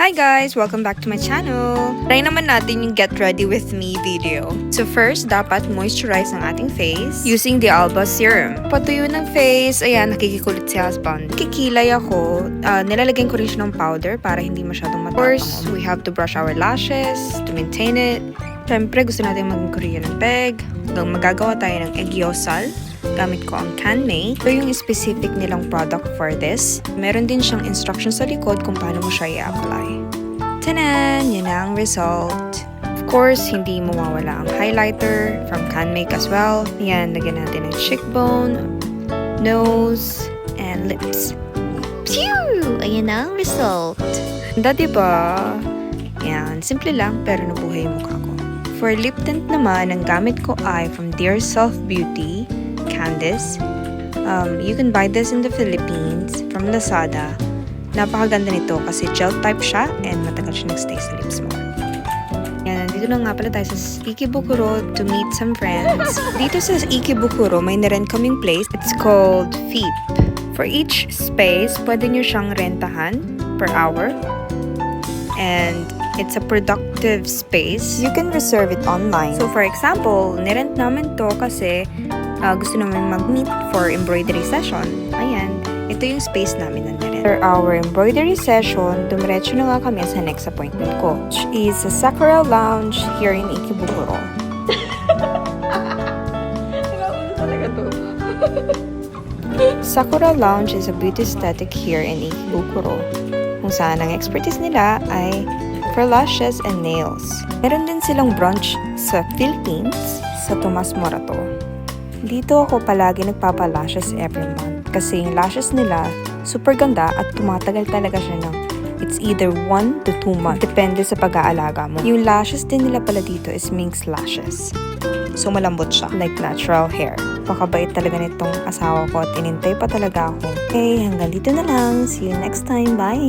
Hi guys! Welcome back to my channel! Try naman natin yung get ready with me video. So first, dapat moisturize ang ating face using the Alba Serum. Patuyo ng face, ayan, nakikikulit si husband. Kikilay ako, nilalagyan ko rin siya ng powder para hindi masyadong matapang. Of course, we have to brush our lashes to maintain it. Siyempre, gusto natin maging Korean ng peg. Magagawa tayo ng eggyosal. Gamit ko ang Canmay. Ito yung specific nilang product for this. Meron din siyang instructions sa likod kung paano mo siya i-apply. Tanan! Yan na ang result. Of course, hindi mawawala ang highlighter from Canmay as well. Yan, lagyan natin ng cheekbone, nose, and lips. Phew! Ayan na ang result. Ganda, diba? Yan, simple lang pero nabuhay yung mukha ko. For lip tint naman, ang gamit ko ay from Dear Self Beauty, Candice. You can buy this in the Philippines from Lazada. Napakaganda nito kasi gel type siya and matagal siya nagstay sa lips mo. Yan, nandito na nga pala tayo sa Ikebukuro to meet some friends. Dito sa Ikebukuro, may naren kaming place. It's called FEEP. For each space, pwede nyo siyang rentahan per hour. And it's a productive space. You can reserve it online. So for example, nirent namin to kasi gusto namin mag-meet for embroidery session. Ayan, ito yung space namin na nirent. For our embroidery session, dumiretso na nga kami sa next appointment ko, which is a Sakura Lounge here in Ikebukuro. Sakura Lounge is a beauty aesthetic here in Ikebukuro, kung saan ang expertise nila ay for lashes and nails. Meron din silang brunch sa Philippines, sa Tomas Morato. Dito ako palagi nagpapalashes every month kasi yung lashes nila super ganda at tumatagal talaga siya ng it's either 1 to 2 months. Depende sa pag-aalaga mo. Yung lashes din nila pala dito is minx lashes. So malambot siya, like natural hair. Pakabait talaga nitong asawa ko at inintay pa talaga ako. Okay, hanggang dito na lang. See you next time. Bye!